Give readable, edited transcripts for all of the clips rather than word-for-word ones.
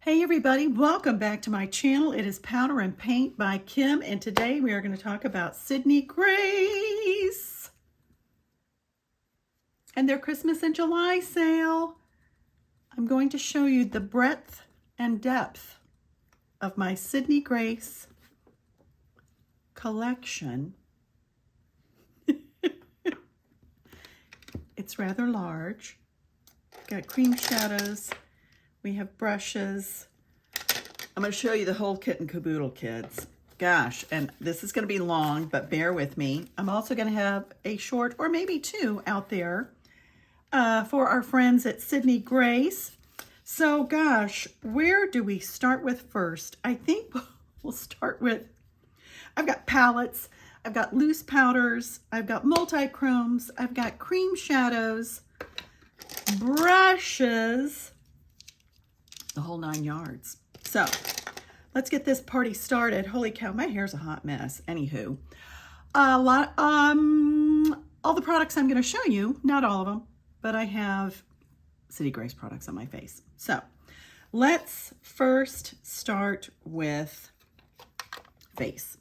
Hey everybody, welcome back to my channel. It is Powder and Paint by Kim, and today we are going to talk about Sydney Grace and their Christmas in July sale. I'm going to show you the breadth and depth of my Sydney Grace collection. It's rather large. Got cream shadows. We have brushes. I'm going to show you the whole kit and caboodle, kids. Gosh, and this is going to be long, but bear with me. I'm also going to have a short or maybe two out there for our friends at Sydney Grace. So gosh, where do we start with first? I think we'll start with, I've got palettes, I've got loose powders, I've got multi-chromes, I've got cream shadows, brushes, the whole 9 yards. So let's get this party started. Holy cow, my hair's a hot mess. Anywho, all the products I'm going to show you, not all of them, but I have Sydney Grace products on my face. So let's first start with face.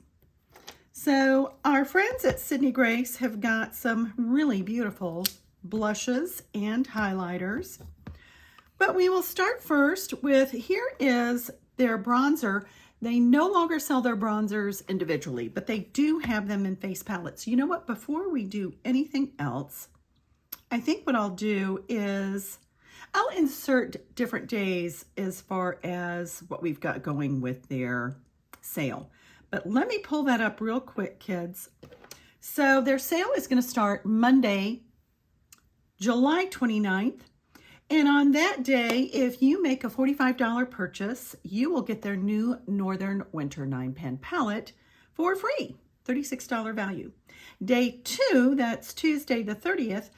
So our friends at Sydney Grace have got some really beautiful blushes and highlighters. But we will start first with, here is their bronzer. They no longer sell their bronzers individually, but they do have them in face palettes. You know what? Before we do anything else, I think what I'll do is I'll insert different days as far as what we've got going with their sale. But let me pull that up real quick, kids. So their sale is going to start Monday, July 29th. And on that day, if you make a $45 purchase, you will get their new Northern Winter 9-pan palette for free, $36 value. Day 2, that's Tuesday the 30th,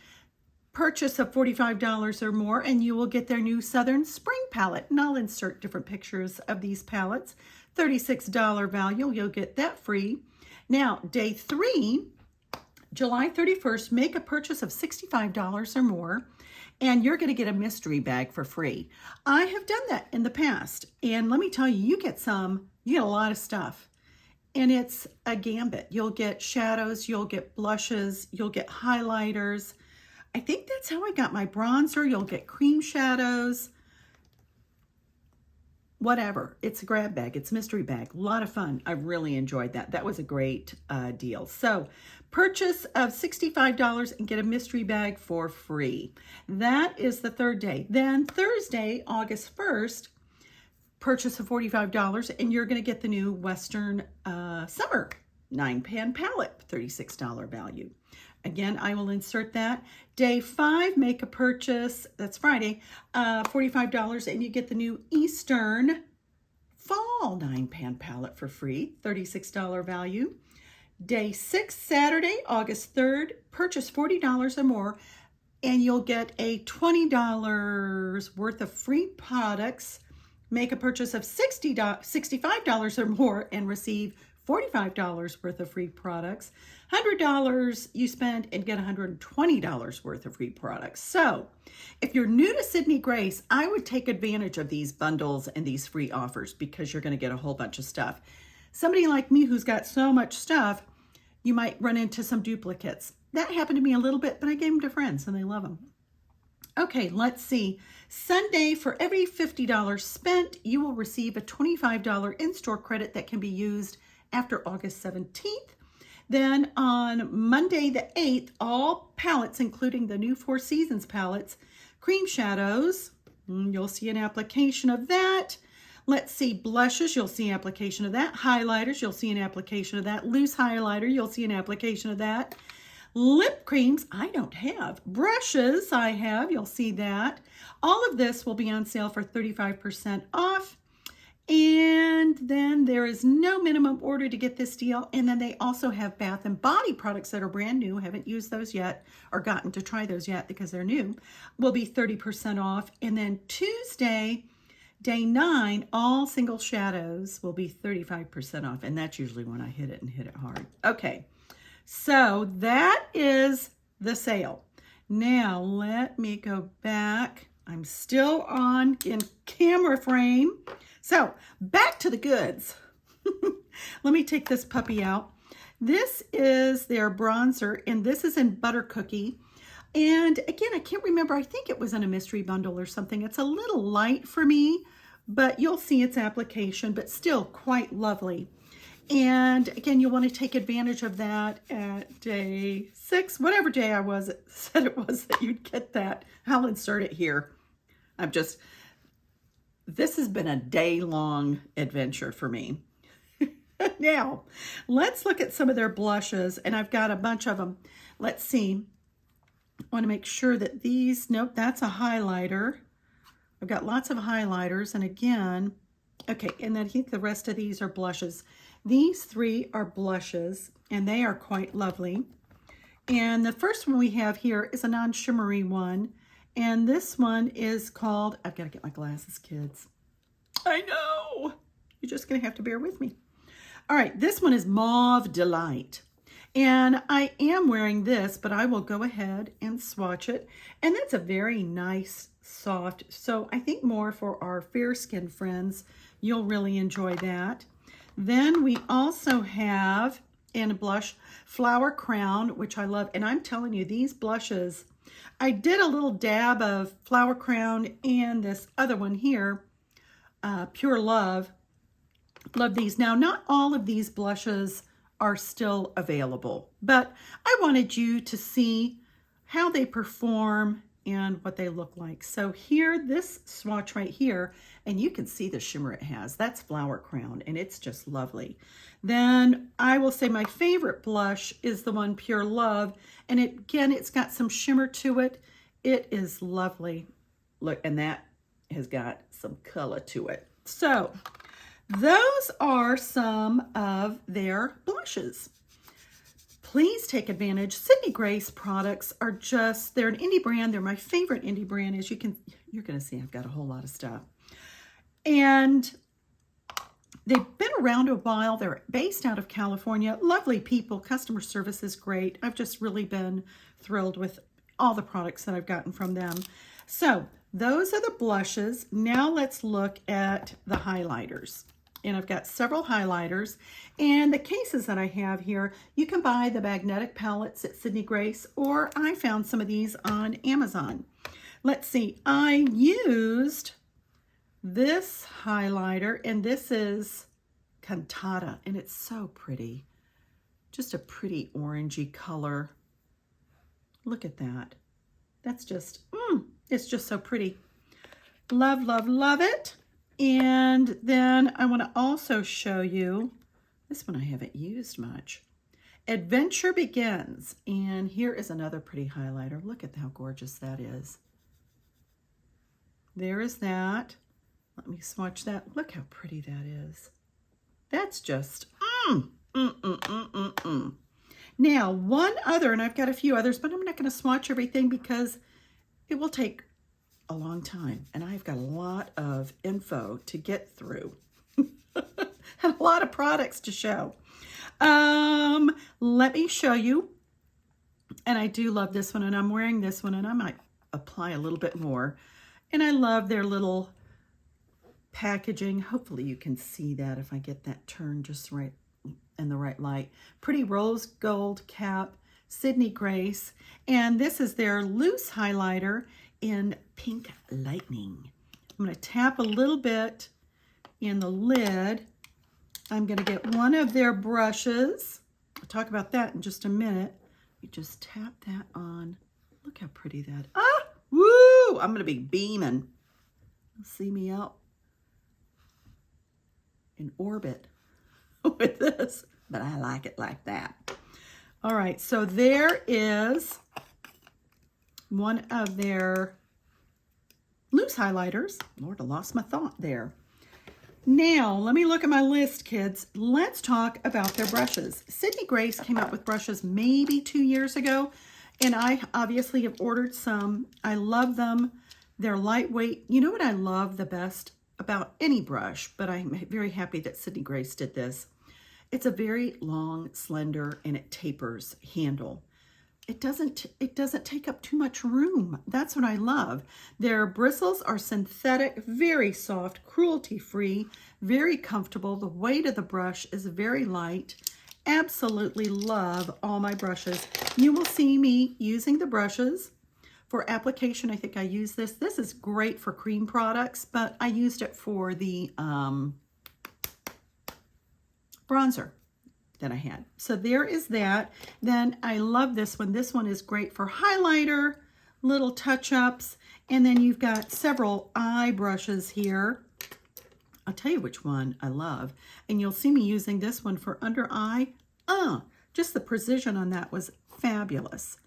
purchase of $45 or more, and you will get their new Southern Spring palette. And I'll insert different pictures of these palettes. $36 value, you'll get that free. Now, day 3, July 31st, make a purchase of $65 or more, and you're going to get a mystery bag for free. I have done that in the past, and let me tell you, you get a lot of stuff, and it's a gambit. You'll get shadows, you'll get blushes, you'll get highlighters. I think that's how I got my bronzer. You'll get cream shadows, whatever. It's a grab bag. It's a mystery bag. A lot of fun. I really enjoyed that. That was a great deal. So purchase of $65 and get a mystery bag for free. That is the third day. Then Thursday, August 1st, purchase of $45 and you're going to get the new Western Summer 9-pan palette, $36 value. Again, I will insert that. Day 5, make a purchase, that's Friday, $45, and you get the new Eastern Fall 9-pan palette for free, $36 value. Day 6, Saturday, August 3rd, purchase $40 or more, and you'll get a $20 worth of free products. Make a purchase of $65 or more and receive $45 worth of free products. $100 you spend and get $120 worth of free products. So if you're new to Sydney Grace, I would take advantage of these bundles and these free offers because you're going to get a whole bunch of stuff. Somebody like me who's got so much stuff, you might run into some duplicates. That happened to me a little bit, but I gave them to friends and they love them. Okay, let's see. Sunday, for every $50 spent, you will receive a $25 in-store credit that can be used after August 17th. Then on Monday the 8th, all palettes, including the new Four Seasons palettes, cream shadows, you'll see an application of that. Let's see, blushes, you'll see an application of that. Highlighters, you'll see an application of that. Loose highlighter, you'll see an application of that. Lip creams, I don't have. Brushes, I have, you'll see that. All of this will be on sale for 35% off. And then there is no minimum order to get this deal. And then they also have bath and body products that are brand new. Haven't used those yet or gotten to try those yet because they're new. Will be 30% off. And then Tuesday, day 9, all single shadows will be 35% off. And that's usually when I hit it and hit it hard. Okay, so that is the sale. Now let me go back. I'm still on in camera frame. So back to the goods. Let me take this puppy out. This is their bronzer, and this is in Butter Cookie. And again, I can't remember. I think it was in a mystery bundle or something. It's a little light for me, but you'll see its application, but still quite lovely. And again, you'll want to take advantage of that at day 6, whatever day I was, said it was that you'd get that. I'll insert it here. This has been a day-long adventure for me. Now, let's look at some of their blushes, and I've got a bunch of them. Let's see. I want to make sure that these, nope, that's a highlighter. I've got lots of highlighters, and again, okay, and then I think the rest of these are blushes. These 3 are blushes, and they are quite lovely. And the first one we have here is a non-shimmery one, and this one is called, I've got to get my glasses, kids. I know. You're just going to have to bear with me. All right, this one is Mauve Delight. And I am wearing this, but I will go ahead and swatch it. And that's a very nice, soft, so I think more for our fair-skinned friends. You'll really enjoy that. Then we also have, in a blush, Flower Crown, which I love. And I'm telling you, these blushes, I did a little dab of Flower Crown and this other one here, Pure Love. Love these. Now, not all of these blushes are still available, but I wanted you to see how they perform and what they look like. So here, this swatch right here, and you can see the shimmer it has. That's Flower Crown, and it's just lovely. Then I will say my favorite blush is the one Pure Love, and again, it's got some shimmer to it. It is lovely. Look, and that has got some color to it. So those are some of their blushes. Please take advantage. Sydney Grace products are just, they're an indie brand. They're my favorite indie brand. As you're going to see, I've got a whole lot of stuff. And they've been around a while. They're based out of California. Lovely people. Customer service is great. I've just really been thrilled with all the products that I've gotten from them. So those are the blushes. Now let's look at the highlighters. And I've got several highlighters, and the cases that I have here, you can buy the magnetic palettes at Sydney Grace, or I found some of these on Amazon. Let's see, I used this highlighter, and this is Cantata, and it's so pretty. Just a pretty orangey color. Look at that. That's just, it's just so pretty. Love, love, love it. And then I want to also show you, this one I haven't used much, Adventure Begins. And here is another pretty highlighter. Look at how gorgeous that is. There is that. Let me swatch that. Look how pretty that is. That's just, Now, one other, and I've got a few others, but I'm not going to swatch everything because it will take a long time, and I've got a lot of info to get through and a lot of products to show. Let me show you, and I do love this one, and I'm wearing this one, and I might apply a little bit more, and I love their little packaging. Hopefully you can see that if I get that turned just right in the right light. Pretty rose gold cap, Sydney Grace, and this is their loose highlighter in Pink Lightning. I'm going to tap a little bit in the lid. I'm going to get one of their brushes. I'll talk about that in just a minute. You just tap that on. Look how pretty that is. Woo! I'm going to be beaming. You'll see me out in orbit with this, but I like it like that. All right, so there is one of their loose highlighters. Lord, I lost my thought there. Now, let me look at my list, kids. Let's talk about their brushes. Sydney Grace came out with brushes maybe 2 years ago, and I obviously have ordered some. I love them. They're lightweight. You know what I love the best about any brush, but I'm very happy that Sydney Grace did this. It's a very long, slender, and it tapers handle. it doesn't take up too much room. That's what I love. Their bristles are synthetic, very soft, cruelty-free, very comfortable. The weight of the brush is very light. Absolutely love all my brushes. You will see me using the brushes for application. I think I use this. This is great for cream products, but I used it for the bronzer that I had. So there is that. Then I love this one. This one is great for highlighter, little touch-ups, and then you've got several eye brushes here. I'll tell you which one I love. And you'll see me using this one for under eye. Just the precision on that was fabulous.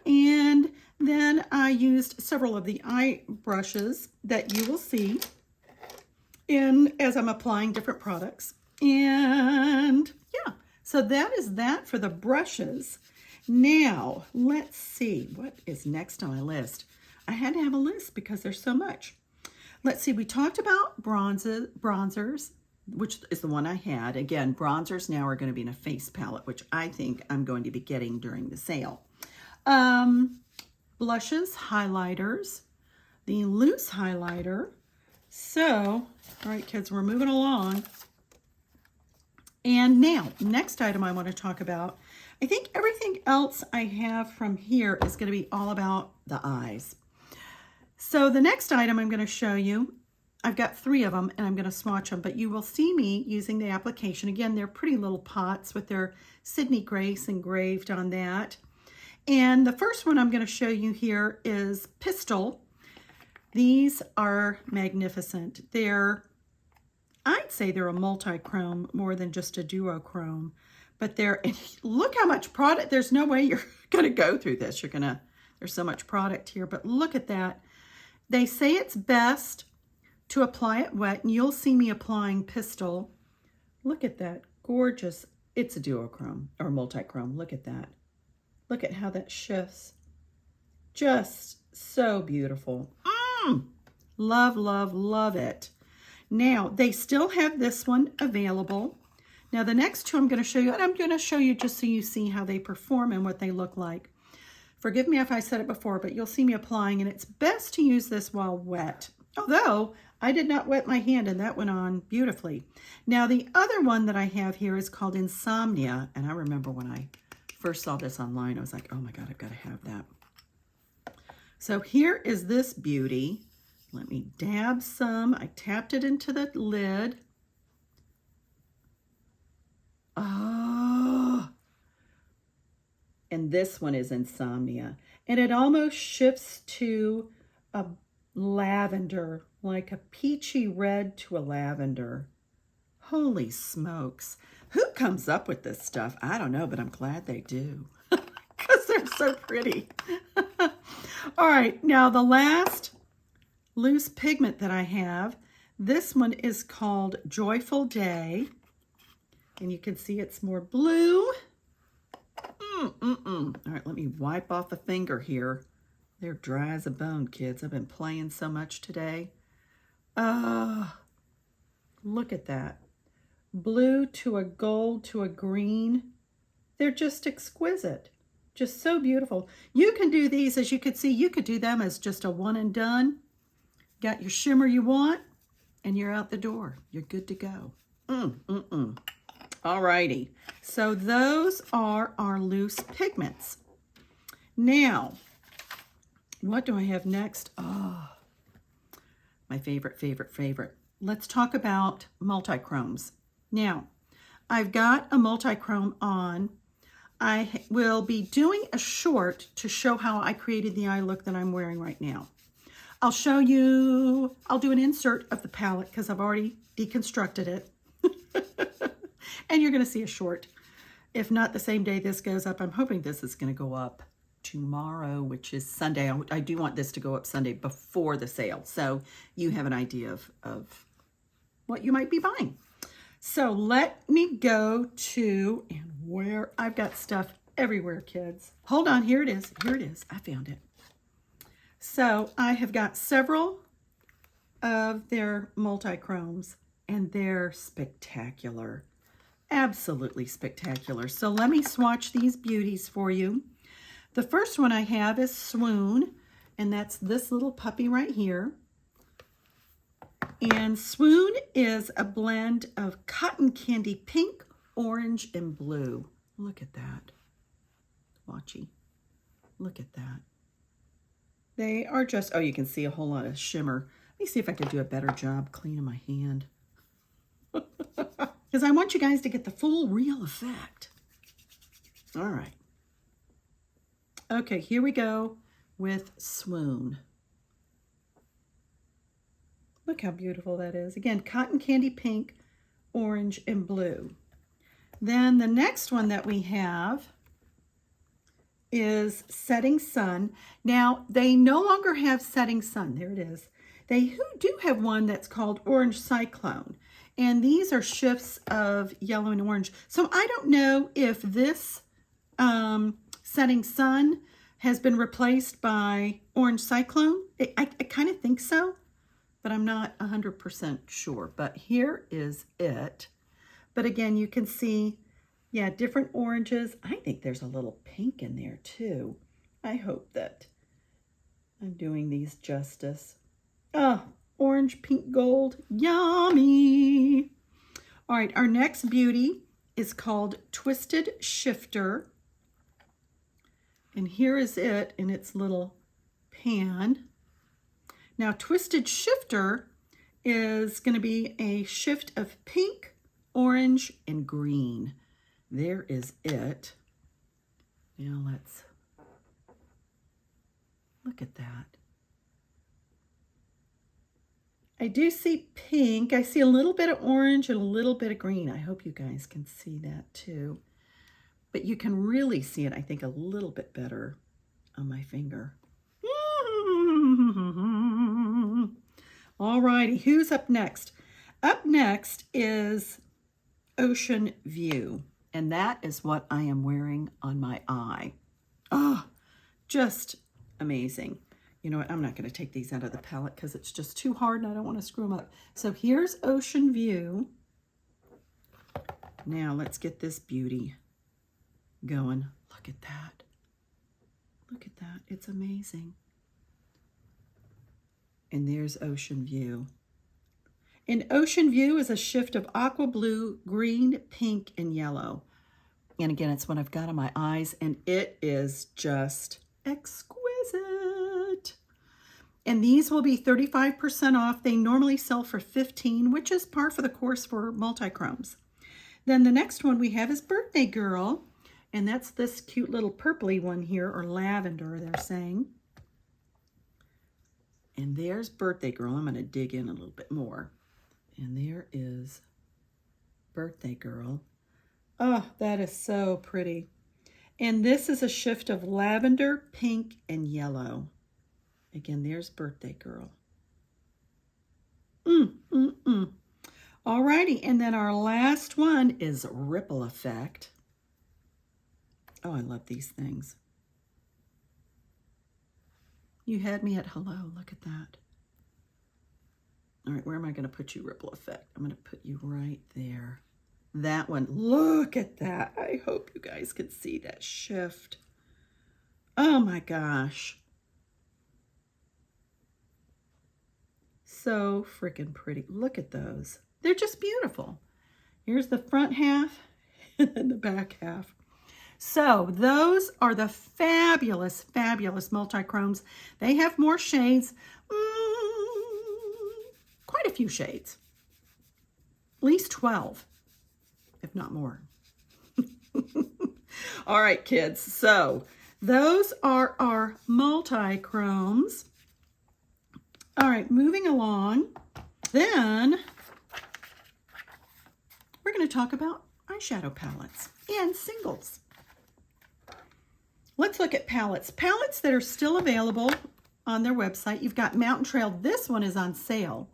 And then I used several of the eye brushes that you will see as I'm applying different products. And yeah, so that is that for the brushes. Now, let's see what is next on my list. I had to have a list because there's so much. Let's see, we talked about bronzers, which is the one I had. Again, bronzers now are going to be in a face palette, which I think I'm going to be getting during the sale. Blushes, highlighters, the loose highlighter. So, all right, kids, we're moving along. And now, next item I want to talk about, I think everything else I have from here is going to be all about the eyes. So the next item I'm going to show you, I've got 3 of them and I'm going to swatch them, but you will see me using the application. Again, they're pretty little pots with their Sydney Grace engraved on that. And the first one I'm going to show you here is Pistol. These are magnificent. I'd say they're a multi-chrome more than just a duochrome, but look how much product. There's no way you're going to go through this. There's so much product here, but look at that. They say it's best to apply it wet, and you'll see me applying Pistol. Look at that, gorgeous. It's a duochrome or multi-chrome. Look at that. Look at how that shifts. Just so beautiful. Love, love, love it. Now, they still have this one available. Now, the next 2 I'm going to show you, and I'm going to show you just so you see how they perform and what they look like. Forgive me if I said it before, but you'll see me applying, and it's best to use this while wet. Although, I did not wet my hand, and that went on beautifully. Now, the other one that I have here is called Insomnia, and I remember when I first saw this online, I was like, oh my God, I've got to have that. So here is this beauty. Let me dab some. I tapped it into the lid. Oh. And this one is Insomnia. And it almost shifts to a lavender, like a peachy red to a lavender. Holy smokes. Who comes up with this stuff? I don't know, but I'm glad they do. Because they're so pretty. All right, now the last loose pigment that I have, this one is called Joyful Day. And you can see it's more blue. All right, let me wipe off a finger here. They're dry as a bone, kids. I've been playing so much today. Look at that. Blue to a gold to a green. They're just exquisite. Just so beautiful. You can do these, as you can see, you could do them as just a one and done. Got your shimmer you want, and you're out the door. You're good to go. All righty. So those are our loose pigments. Now, what do I have next? Oh, my favorite. Let's talk about multi-chromes. Now, I've got a multi-chrome on. I will be doing a short to show how I created the eye look that I'm wearing right now. I'll show you, I'll do an insert of the palette because I've already deconstructed it. And you're going to see a short. If not the same day this goes up, I'm hoping this is going to go up tomorrow, which is Sunday. I do want this to go up Sunday before the sale, so you have an idea of what you might be buying. So let me go to, and where I've got stuff everywhere, kids. Hold on, here it is. I found it. So I have got several of their multi-chromes, and they're spectacular. Absolutely spectacular. So let me swatch these beauties for you. The first one I have is Swoon, and that's this little puppy right here. And Swoon is a blend of cotton candy pink, orange, and blue. Look at that. Watchy. Look at that. They are just, oh, you can see a whole lot of shimmer. Let me see if I could do a better job cleaning my hand. Because I want you guys to get the full real effect. All right. Okay, here we go with Swoon. Look how beautiful that is. Again, cotton candy pink, orange, and blue. Then the next one that we have is Setting Sun. Now, they no longer have Setting Sun. There it is. They do have one that's called Orange Cyclone. And these are shifts of yellow and orange. So I don't know if this Setting Sun has been replaced by Orange Cyclone. I kind of think so, but I'm not 100% sure. But here is it. But again, you can see, yeah, different oranges. I think there's a little pink in there too. I hope that I'm doing these justice. Oh, orange, pink, gold, yummy. All right, our next beauty is called Twisted Shifter. And here is it in its little pan. Now, Twisted Shifter is going to be a shift of pink, orange, and green. There is it. Now let's look at that. I do see pink. I see a little bit of orange and a little bit of green. I hope you guys can see that too. But you can really see it, I think, a little bit better on my finger. All righty, who's up next? Up next is Ocean View, and that is what I am wearing on my eye. Oh, just amazing. You know what, I'm not going to take these out of the palette because it's just too hard and I don't want to screw them up. So here's Ocean View. Now let's get this beauty going. Look at that. Look at that. It's amazing. And there's Ocean View. And Ocean View is a shift of aqua blue, green, pink, and yellow. And again, it's what I've got on my eyes, and it is just exquisite. And these will be 35% off. They normally sell for $15, which is par for the course for multi-chromes. Then the next one we have is Birthday Girl. And that's this cute little purpley one here, or lavender, they're saying. And there's Birthday Girl. I'm going to dig in a little bit more. And there is Birthday Girl. Oh, that is so pretty. And this is a shift of lavender, pink, and yellow. Again, there's Birthday Girl. All righty, and then our last one is Ripple Effect. Oh, I love these things. You had me at hello. Look at that. All right, where am I going to put you, Ripple Effect? I'm going to put you right there. That one. Look at that. I hope you guys can see that shift. Oh, my gosh. So freaking pretty. Look at those. They're just beautiful. Here's the front half and the back half. So those are the fabulous, fabulous multi-chromes. They have more shades, quite a few shades, at least 12, if not more. All right, kids, so those are our multi-chromes. All right, moving along, then we're going to talk about eyeshadow palettes and singles. Let's look at palettes. Palettes that are still available on their website. You've got Mountain Trail. This one is on sale.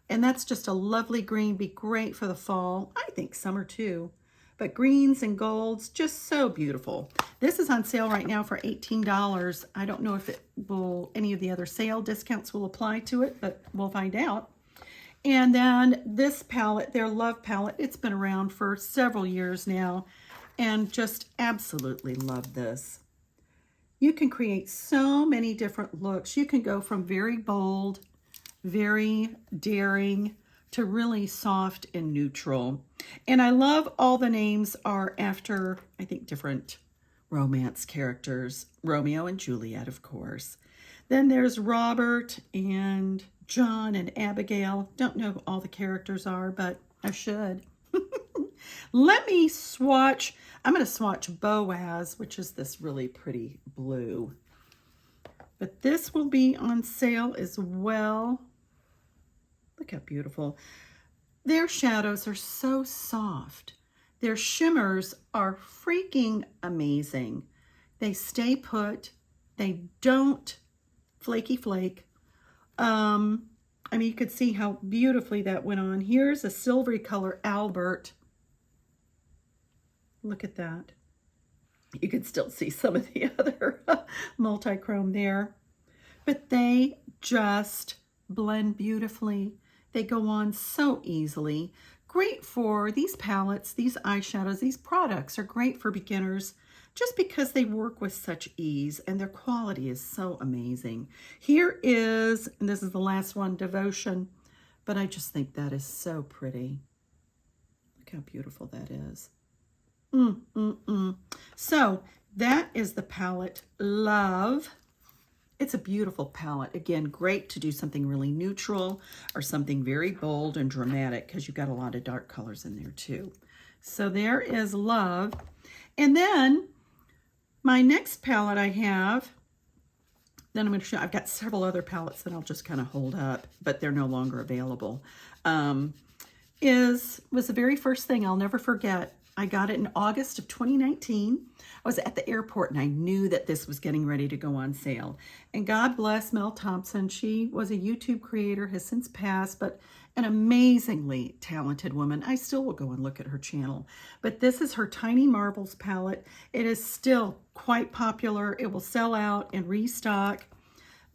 And that's just a lovely green. Be great for the fall. I think summer too. But greens and golds, just so beautiful. This is on sale right now for $18. I don't know if it will, any of the other sale discounts will apply to it, but we'll find out. And then this palette, their Love palette, it's been around for several years now. And just absolutely love this. You can create so many different looks. You can go from very bold, very daring, to really soft and neutral. And I love all the names are after, I think, different romance characters. Romeo and Juliet, of course. Then there's Robert and John and Abigail. Don't know who all the characters are, but I should. Let me swatch. I'm going to swatch Boaz, which is this really pretty blue. But this will be on sale as well. Look how beautiful. Their shadows are so soft. Their shimmers are freaking amazing. They stay put. They don't flaky flake. I mean, you could see how beautifully that went on. Here's a silvery color Albert. Look at that. You can still see some of the other multi-chrome there. But they just blend beautifully. They go on so easily. Great for these palettes, these eyeshadows, these products are great for beginners just because they work with such ease and their quality is so amazing. Here is, and this is the last one, Devotion, but I just think that is so pretty. Look how beautiful that is. So that is the palette Love. It's a beautiful palette. Again, great to do something really neutral or something very bold and dramatic because you've got a lot of dark colors in there too. So there is Love. And then my next palette I have, then I'm going to show, I've got several other palettes that I'll just kind of hold up, but they're no longer available, was the very first thing I'll never forget. I got it in August of 2019. I was at the airport and I knew that this was getting ready to go on sale. And God bless Mel Thompson. She was a YouTube creator, has since passed, but an amazingly talented woman. I still will go and look at her channel. But this is her Tiny Marvels palette. It is still quite popular. It will sell out and restock.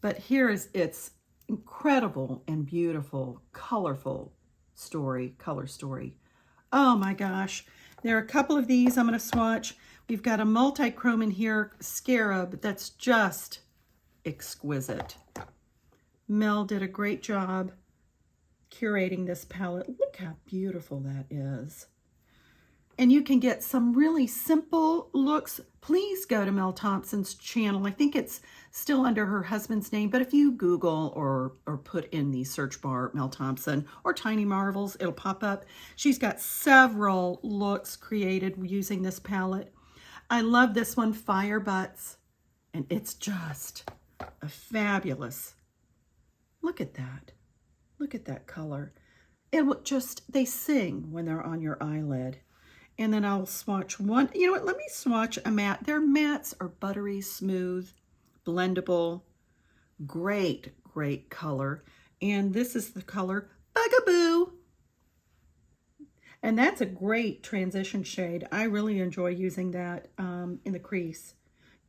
But here is its incredible and beautiful, colorful color story. Oh my gosh. There are a couple of these I'm going to swatch. We've got a multi-chrome in here, Scarab, that's just exquisite. Mel did a great job curating this palette. Look how beautiful that is. And you can get some really simple looks. Please go to Mel Thompson's channel. I think it's still under her husband's name, but if you Google or put in the search bar Mel Thompson or Tiny Marvels, it'll pop up. She's got several looks created using this palette. I love this one, Fire Butts, and it's just a fabulous. Look at that. Look at that color. It will just, they sing when they're on your eyelid. And then I'll swatch one. You know what? Let me swatch a matte. Their mattes are buttery, smooth, blendable, great, great color. And this is the color Bugaboo. And that's a great transition shade. I really enjoy using that in the crease.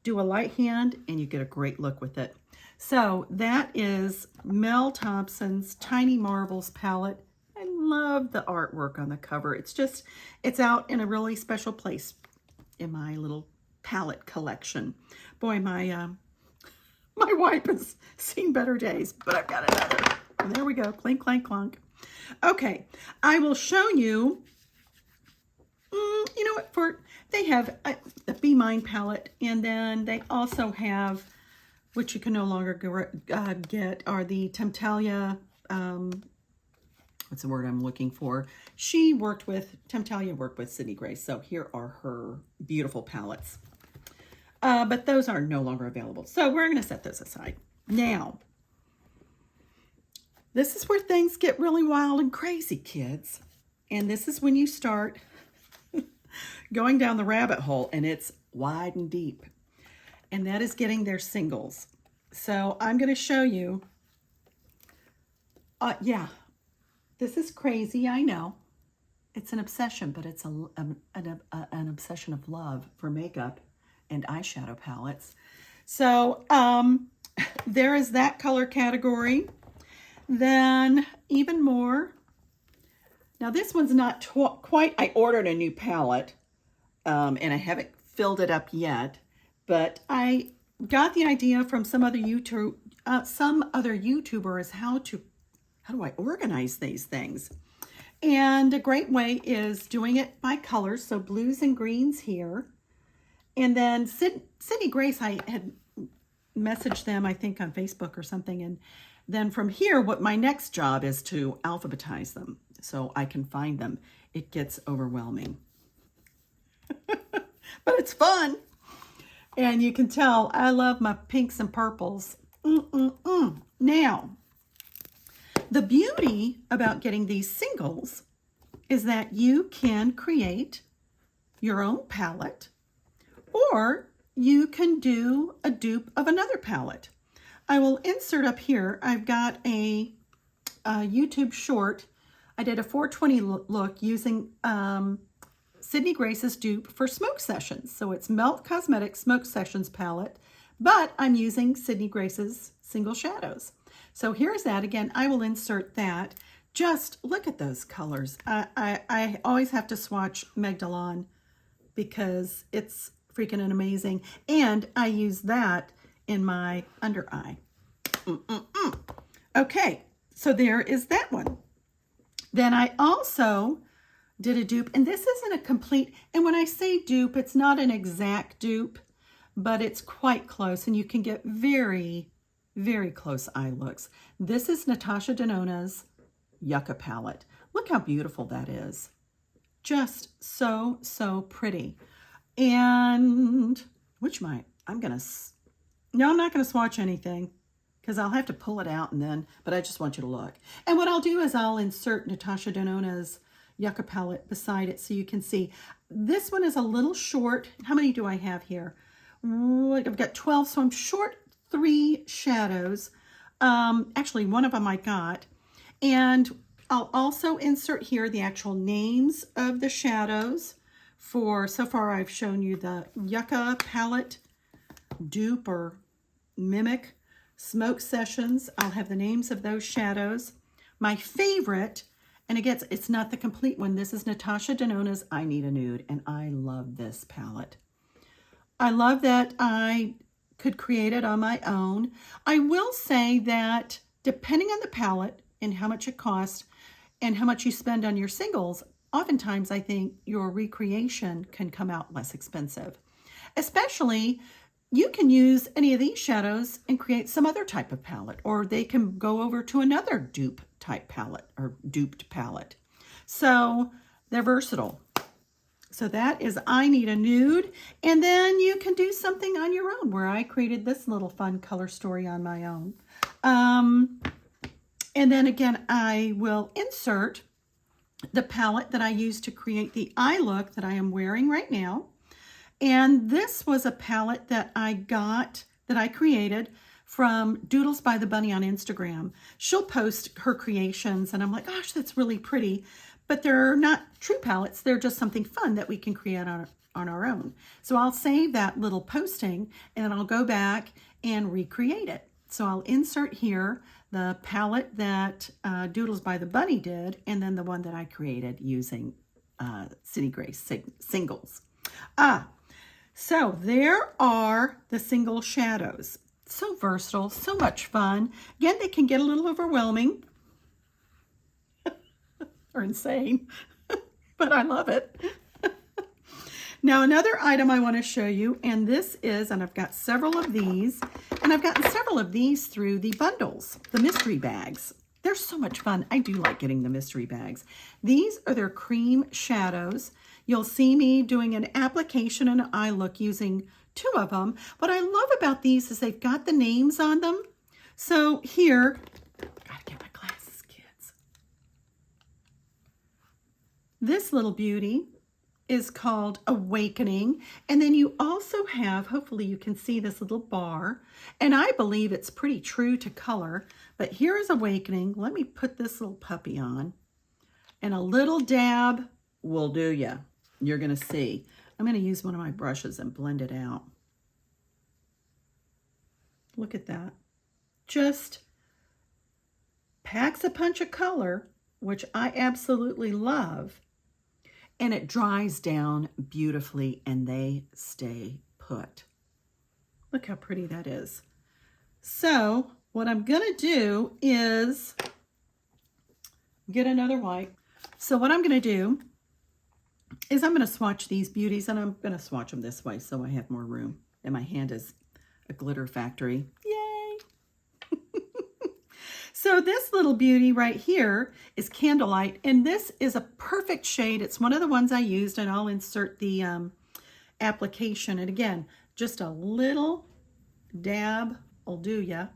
Do a light hand and you get a great look with it. So that is Mel Thompson's Tiny Marvels palette. I love the artwork on the cover. It's just, it's out in a really special place in my little palette collection. Boy, my wipe has seen better days, but I've got another. And there we go, clink, clank, clunk. Okay, I will show you, you know what, they have the Be Mine palette, and then they also have, which you can no longer get, are the Temptalia, what's the word I'm looking for? Temptalia worked with Sydney Grace, so here are her beautiful palettes. But those are no longer available, so we're going to set those aside. Now, this is where things get really wild and crazy, kids. And this is when you start going down the rabbit hole, and it's wide and deep. And that is getting their singles. So I'm going to show you, yeah, this is crazy, I know. It's an obsession, but it's an obsession of love for makeup and eyeshadow palettes. So there is that color category. Then even more. Now this one's not quite, I ordered a new palette and I haven't filled it up yet, but I got the idea from some other YouTuber is how do I organize these things? And a great way is doing it by colors. So blues and greens here. And then Sydney Grace, I had messaged them, I think, on Facebook or something. And then from here, what my next job is to alphabetize them so I can find them. It gets overwhelming. But it's fun. And you can tell I love my pinks and purples. Now, the beauty about getting these singles is that you can create your own palette, or you can do a dupe of another palette. I will insert up here, I've got a YouTube short. I did a 420 look using Sydney Grace's dupe for Smoke Sessions. So it's Melt Cosmetics Smoke Sessions palette, but I'm using Sydney Grace's Single Shadows. So here's that. Again, I will insert that. Just look at those colors. I always have to swatch Magdalene because it's freaking amazing. And I use that in my under eye. Okay, so there is that one. Then I also did a dupe, and this isn't a complete, and when I say dupe, it's not an exact dupe, but it's quite close, and you can get very, very close eye looks. This is Natasha Denona's Yucca palette. Look how beautiful that is. Just so, so pretty. And which might, I'm not gonna swatch anything because I'll have to pull it out and then, but I just want you to look. And what I'll do is I'll insert Natasha Denona's Yucca palette beside it so you can see. This one is a little short. How many do I have here? I've got 12, so I'm short 3 shadows. Actually, one of them I got. And I'll also insert here the actual names of the shadows. So far I've shown you the Yucca palette, dupe or mimic, Smoke Sessions. I'll have the names of those shadows. My favorite, and again, it's not the complete one. This is Natasha Denona's I Need a Nude, and I love this palette. I love that I could create it on my own. I will say that depending on the palette and how much it costs and how much you spend on your singles, oftentimes I think your recreation can come out less expensive. Especially, you can use any of these shadows and create some other type of palette, or they can go over to another dupe type palette or duped palette. So they're versatile. So that is I Need a Nude. And then you can do something on your own, where I created this little fun color story on my own. And then again, I will insert the palette that I used to create the eye look that I am wearing right now. And this was a palette that I created from Doodles by the Bunny on Instagram. She'll post her creations and I'm like, gosh, that's really pretty. But they're not true palettes. They're just something fun that we can create on our own. So I'll save that little posting and then I'll go back and recreate it. So I'll insert here the palette that Doodles by the Bunny did, and then the one that I created using Sydney Grace singles. So there are the single shadows. So versatile, so much fun. Again, they can get a little overwhelming or insane, but I love it. Now, another item I want to show you, and this is, and I've got several of these, and I've gotten several of these through the bundles, the mystery bags. They're so much fun. I do like getting the mystery bags. These are their cream shadows. You'll see me doing an application and an eye look using 2 of them. What I love about these is they've got the names on them. So here, gotta get my glasses, kids. This little beauty is called Awakening. And then you also have, hopefully you can see this little bar, and I believe it's pretty true to color, but here is Awakening. Let me put this little puppy on, and a little dab will do ya. You're gonna see. I'm gonna use one of my brushes and blend it out. Look at that. Just packs a punch of color, which I absolutely love. And it dries down beautifully and they stay put. Look how pretty that is. So what I'm going to do is get another white. So what I'm going to do is I'm going to swatch these beauties, and I'm going to swatch them this way so I have more room. And my hand is a glitter factory. Yay! So this little beauty right here is Candlelight, and this is a perfect shade. It's one of the ones I used, and I'll insert the application. And again, just a little dab will do ya.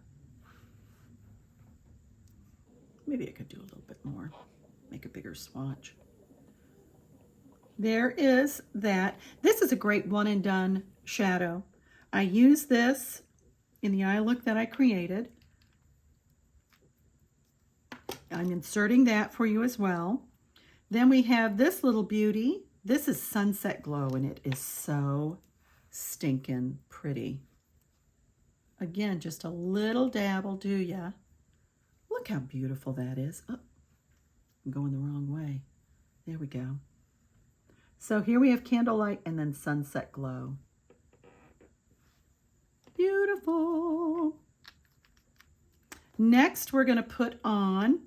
Maybe I could do a little bit more, make a bigger swatch. There is that. This is a great one and done shadow. I use this in the eye look that I created. I'm inserting that for you as well. Then we have this little beauty. This is Sunset Glow, and it is so stinking pretty. Again, just a little dab will do ya. Look how beautiful that is. Oh, I'm going the wrong way. There we go. So here we have Candlelight and then Sunset Glow. Beautiful. Next, we're going to put on,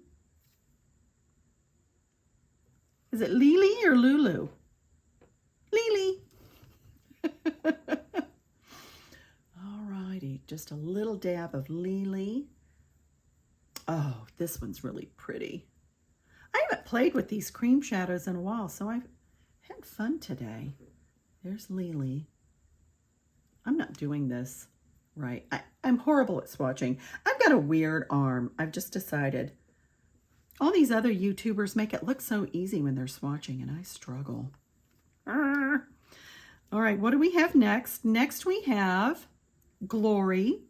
is it Lily or Lulu? Lily. All righty, just a little dab of Lily. Oh, this one's really pretty. I haven't played with these cream shadows in a while, so I've had fun today. There's Lily. I'm not doing this right. I'm horrible at swatching. I've got a weird arm. I've just decided. All these other YouTubers make it look so easy when they're swatching, and I struggle. All right, what do we have next? Next we have Glory.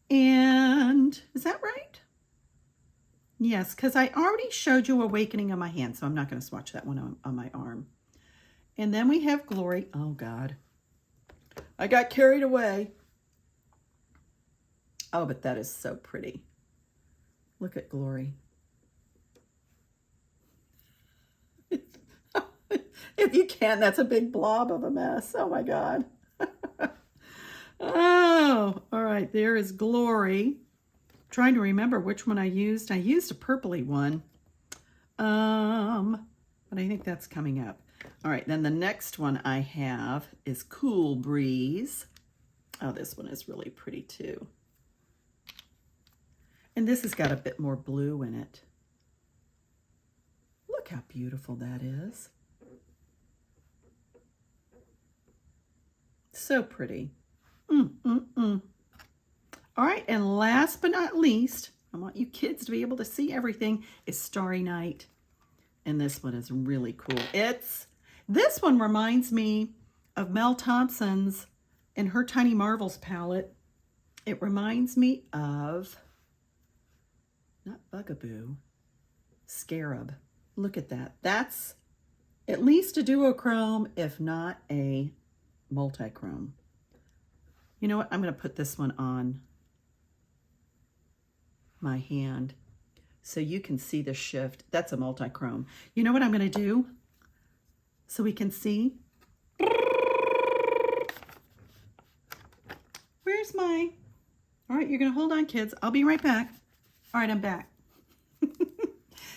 And is that right? Yes, because I already showed you Awakening on my hand, so I'm not going to swatch that one on my arm. And then we have Glory. Oh, God. I got carried away. Oh, but that is so pretty. Look at Glory. If you can, that's a big blob of a mess. Oh, my God. Oh, all right. There is Glory. Trying to remember which one I used. I used a purpley one. But I think that's coming up. All right, then the next one I have is Cool Breeze. Oh, this one is really pretty too. And this has got a bit more blue in it. Look how beautiful that is. So pretty. All right, and last but not least, I want you kids to be able to see everything, is Starry Night. And this one is really cool. This one reminds me of Mel Thompson's in her Tiny Marvels palette. It reminds me of, not Bugaboo, Scarab. Look at that. That's at least a duochrome, if not a multichrome. You know what? I'm going to put this one on my hand so you can see the shift. That's a multichrome. You know what I'm going to do so we can see? Where's my... All right, you're going to hold on, kids. I'll be right back. All right, I'm back.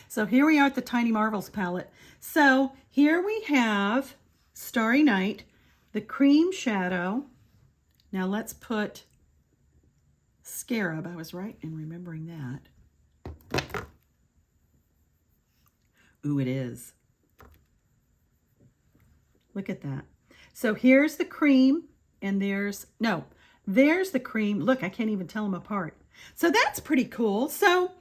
So here we are at the Tiny Marvels palette. So here we have Starry Night, the cream shadow. Now let's put Scarab. I was right in remembering that. Ooh, it is. Look at that. So here's the cream, and there's the cream. Look, I can't even tell them apart. So that's pretty cool. So,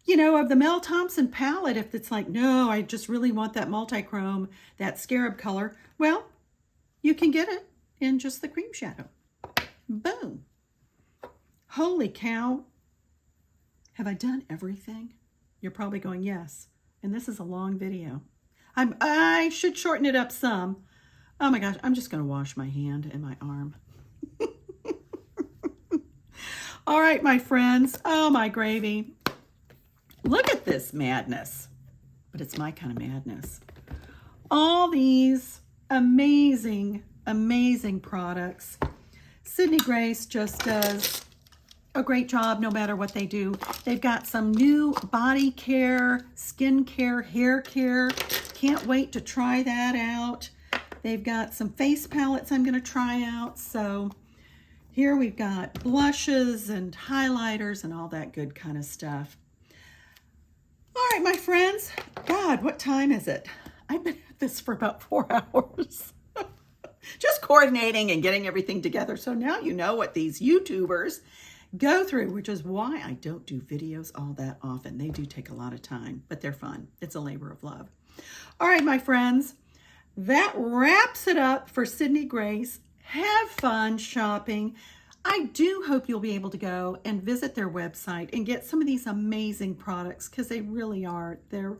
you know, of the Mel Thompson palette, if it's like, no, I just really want that multichrome, that Scarab color, well, you can get it in just the cream shadow. Boom. Holy cow. Have I done everything? You're probably going, yes. And this is a long video. I should shorten it up some. Oh my gosh, I'm just going to wash my hand and my arm. All right, my friends. Oh, my gravy. Look at this madness. But it's my kind of madness. All these amazing, amazing products. Sydney Grace just does a great job no matter what they do. They've got some new body care, skin care, hair care. Can't wait to try that out. They've got some face palettes I'm going to try out. So here we've got blushes and highlighters and all that good kind of stuff. All right, my friends. God, what time is it? I've been at this for about 4 hours. Just coordinating and getting everything together. So now you know what these YouTubers go through, which is why I don't do videos all that often. They do take a lot of time, but they're fun. It's a labor of love. All right, my friends, that wraps it up for Sydney Grace. Have fun shopping. I do hope you'll be able to go and visit their website and get some of these amazing products because they really are. They're,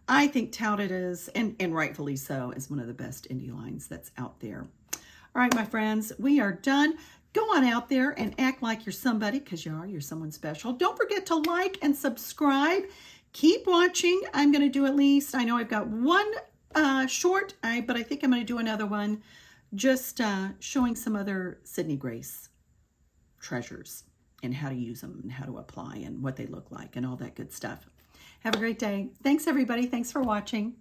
I think, touted as, and rightfully so, as one of the best indie lines that's out there. All right, my friends, we are done. Go on out there and act like you're somebody, because you are. You're someone special. Don't forget to like and subscribe. Keep watching. I'm going to do at least, I know I've got one short, but I think I'm going to do another one just showing some other Sydney Grace treasures and how to use them and how to apply and what they look like and all that good stuff. Have a great day. Thanks, everybody. Thanks for watching.